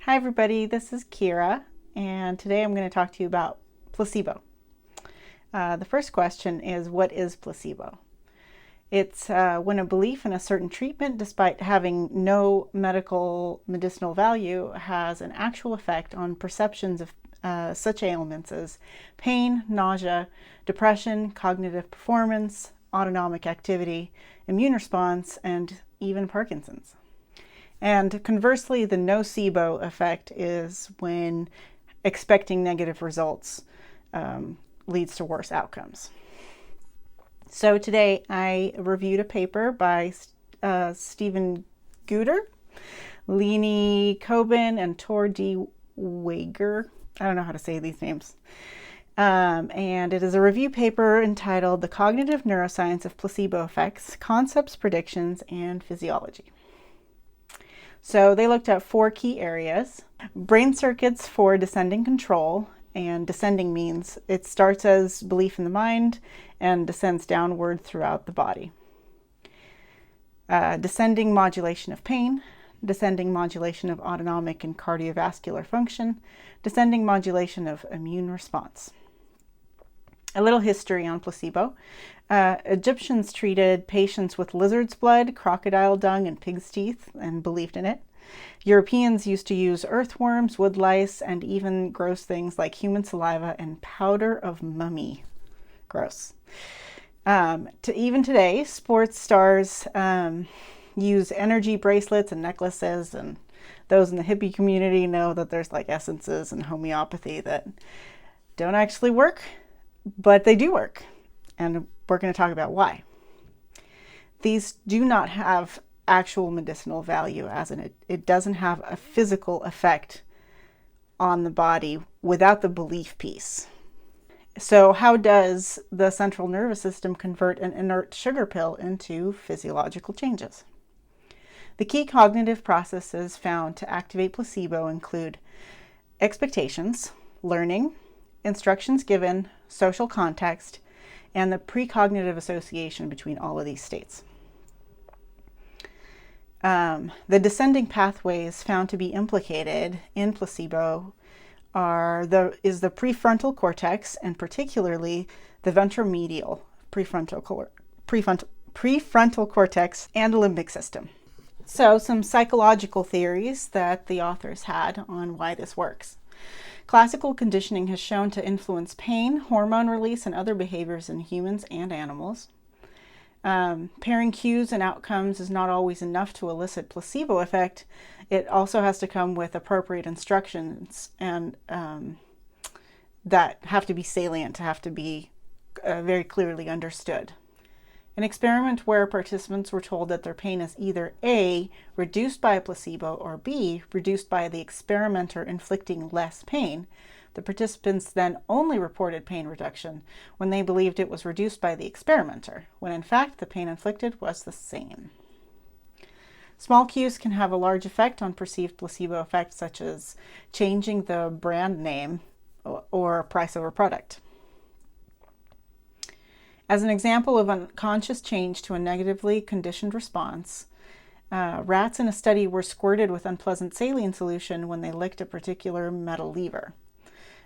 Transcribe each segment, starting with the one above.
Hi everybody, this is Kira, and today I'm going to talk to you about placebo. The first question is, what is placebo? It's when a belief in a certain treatment, despite having no medicinal value, has an actual effect on perceptions of such ailments as pain, nausea, depression, cognitive performance, autonomic activity, immune response, and even Parkinson's. And conversely, the nocebo effect is when expecting negative results leads to worse outcomes. So today I reviewed a paper by Stephan Geuter, Leonie, Koban, and Tor D. Wager. I don't know how to say these names. And it is a review paper entitled The Cognitive Neuroscience of Placebo Effects, Concepts, Predictions, and Physiology. So they looked at 4 key areas: brain circuits for descending control, and descending means it starts as belief in the mind and descends downward throughout the body. Descending modulation of pain, descending modulation of autonomic and cardiovascular function, descending modulation of immune response. A little history on placebo. Egyptians treated patients with lizard's blood, crocodile dung, and pig's teeth and believed in it. Europeans used to use earthworms, wood lice, and even gross things like human saliva and powder of mummy. Gross. Even today, sports stars use energy bracelets and necklaces, and those in the hippie community know that there's like essences and homeopathy that don't actually work, but they do work, and we're going to talk about why. These do not have actual medicinal value, as in it doesn't have a physical effect on the body without the belief piece. So how does the central nervous system convert an inert sugar pill into physiological changes? The key cognitive processes found to activate placebo include expectations, learning, instructions given, social context, and the precognitive association between all of these states. The descending pathways found to be implicated in placebo is the prefrontal cortex, and particularly the ventromedial prefrontal cortex and limbic system. So some psychological theories that the authors had on why this works. Classical conditioning has shown to influence pain, hormone release, and other behaviors in humans and animals. Pairing cues and outcomes is not always enough to elicit placebo effect. It also has to come with appropriate instructions, and that have to be salient, have to be very clearly understood. An experiment where participants were told that their pain is either A, reduced by a placebo, or B, reduced by the experimenter inflicting less pain. The participants then only reported pain reduction when they believed it was reduced by the experimenter, when in fact the pain inflicted was the same. Small cues can have a large effect on perceived placebo effects, such as changing the brand name or price of a product. As an example of unconscious change to a negatively conditioned response, rats in a study were squirted with unpleasant saline solution when they licked a particular metal lever.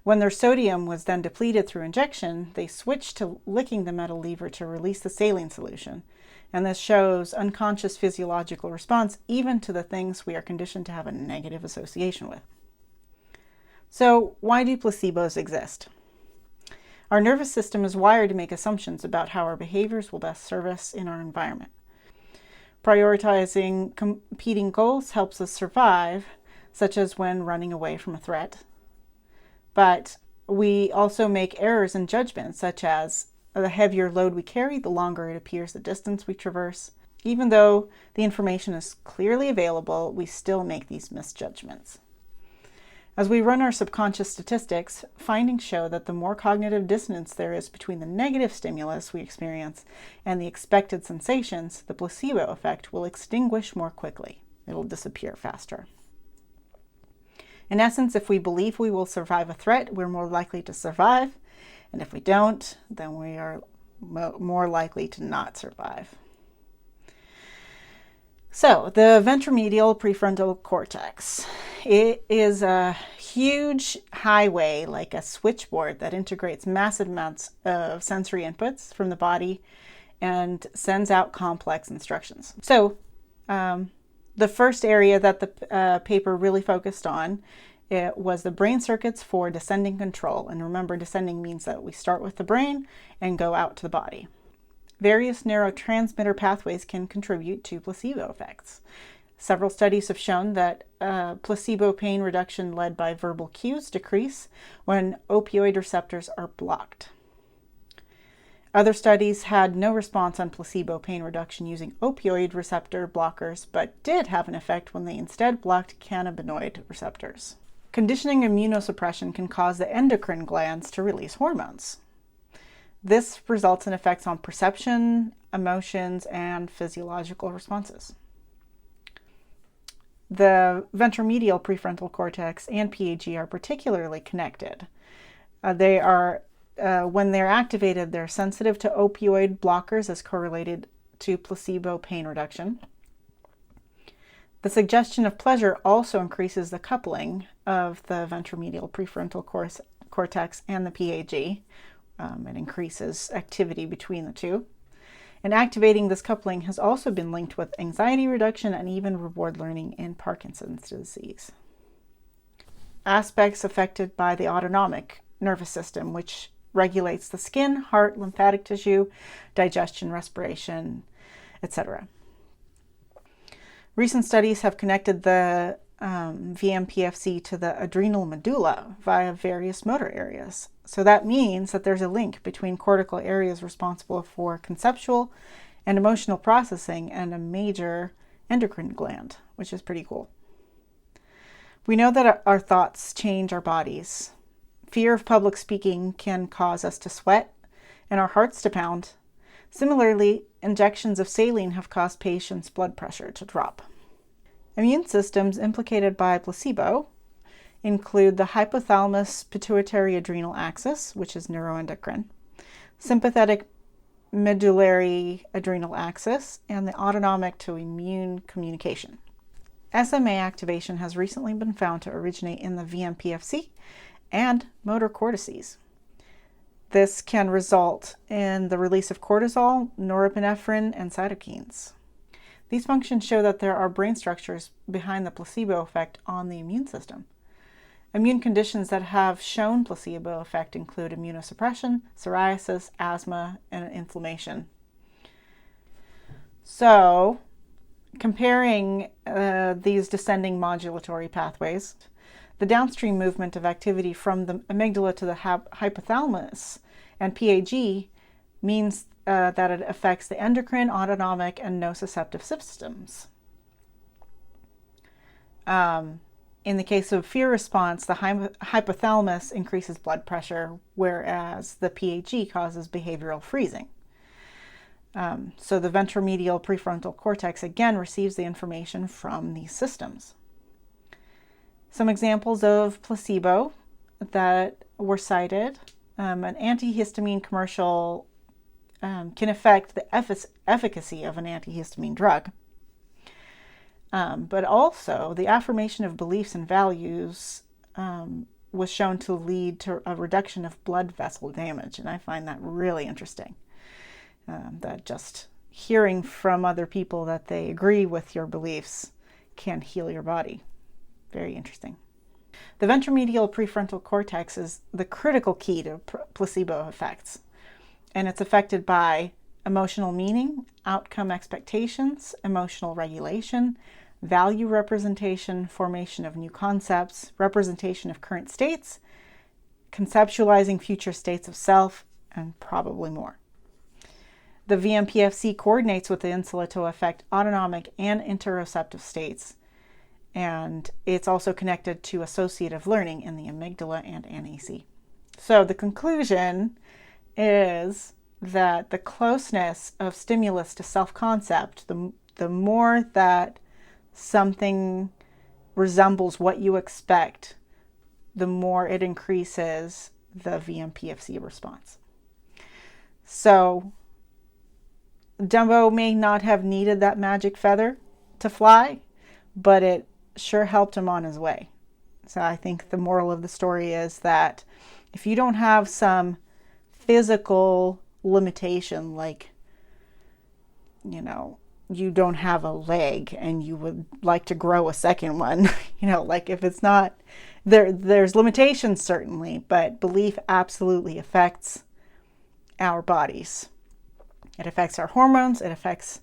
When their sodium was then depleted through injection, they switched to licking the metal lever to release the saline solution. And this shows unconscious physiological response even to the things we are conditioned to have a negative association with. So why do placebos exist? Our nervous system is wired to make assumptions about how our behaviors will best serve us in our environment. Prioritizing competing goals helps us survive, such as when running away from a threat. But we also make errors in judgment, such as the heavier load we carry, the longer it appears the distance we traverse. Even though the information is clearly available, we still make these misjudgments. As we run our subconscious statistics, findings show that the more cognitive dissonance there is between the negative stimulus we experience and the expected sensations, the placebo effect will extinguish more quickly. It will disappear faster. In essence, if we believe we will survive a threat, we're more likely to survive. And if we don't, then we are more likely to not survive. So the ventromedial prefrontal cortex, it is a huge highway, like a switchboard, that integrates massive amounts of sensory inputs from the body and sends out complex instructions. So the first area that the paper really focused on, it was the brain circuits for descending control. And remember, descending means that we start with the brain and go out to the body. Various neurotransmitter pathways can contribute to placebo effects. Several studies have shown that placebo pain reduction led by verbal cues decrease when opioid receptors are blocked. Other studies had no response on placebo pain reduction using opioid receptor blockers, but did have an effect when they instead blocked cannabinoid receptors. Conditioning immunosuppression can cause the endocrine glands to release hormones. This results in effects on perception, emotions, and physiological responses. The ventromedial prefrontal cortex and PAG are particularly connected. When they're activated, they're sensitive to opioid blockers as correlated to placebo pain reduction. The suggestion of pleasure also increases the coupling of the ventromedial prefrontal cortex and the PAG. It increases activity between the two. And activating this coupling has also been linked with anxiety reduction and even reward learning in Parkinson's disease. Aspects affected by the autonomic nervous system, which regulates the skin, heart, lymphatic tissue, digestion, respiration, etc. Recent studies have connected the VMPFC to the adrenal medulla via various motor areas. So that means that there's a link between cortical areas responsible for conceptual and emotional processing and a major endocrine gland, which is pretty cool. We know that our thoughts change our bodies. Fear of public speaking can cause us to sweat and our hearts to pound. Similarly, injections of saline have caused patients' blood pressure to drop. Immune systems implicated by placebo include the hypothalamus pituitary adrenal axis, which is neuroendocrine, sympathetic medullary adrenal axis, and the autonomic to immune communication. SMA activation has recently been found to originate in the VMPFC and motor cortices. This can result in the release of cortisol, norepinephrine, and cytokines. These functions show that there are brain structures behind the placebo effect on the immune system. Immune conditions that have shown placebo effect include immunosuppression, psoriasis, asthma, and inflammation. So, comparing these descending modulatory pathways, the downstream movement of activity from the amygdala to the hypothalamus and PAG means that it affects the endocrine, autonomic, and nociceptive systems. In the case of fear response, the hypothalamus increases blood pressure, whereas the PAG causes behavioral freezing. So the ventromedial prefrontal cortex again receives the information from these systems. Some examples of placebo that were cited: an antihistamine commercial can affect the efficacy of an antihistamine drug. But also the affirmation of beliefs and values was shown to lead to a reduction of blood vessel damage. And I find that really interesting, that just hearing from other people that they agree with your beliefs can heal your body. Very interesting. The ventromedial prefrontal cortex is the critical key to placebo effects, and it's affected by emotional meaning, outcome expectations, emotional regulation, value representation, formation of new concepts, representation of current states, conceptualizing future states of self, and probably more. The VMPFC coordinates with the insula to affect autonomic and interoceptive states, and it's also connected to associative learning in the amygdala and NAC. So the conclusion is that the closeness of stimulus to self-concept, the more that something resembles what you expect, the more it increases the VMPFC response. So Dumbo may not have needed that magic feather to fly, but it sure helped him on his way. So I think the moral of the story is that if you don't have some physical limitation, like, you don't have a leg and you would like to grow a second one, like if it's not, there's limitations certainly, but belief absolutely affects our bodies. It affects our hormones, it affects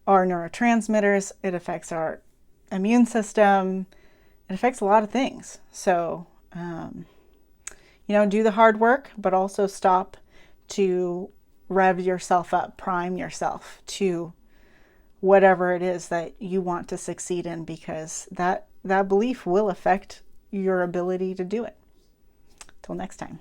our neurotransmitters, it affects our immune system, it affects a lot of things. So, do the hard work, but also stop to rev yourself up, prime yourself to whatever it is that you want to succeed in, because that belief will affect your ability to do it. Till next time.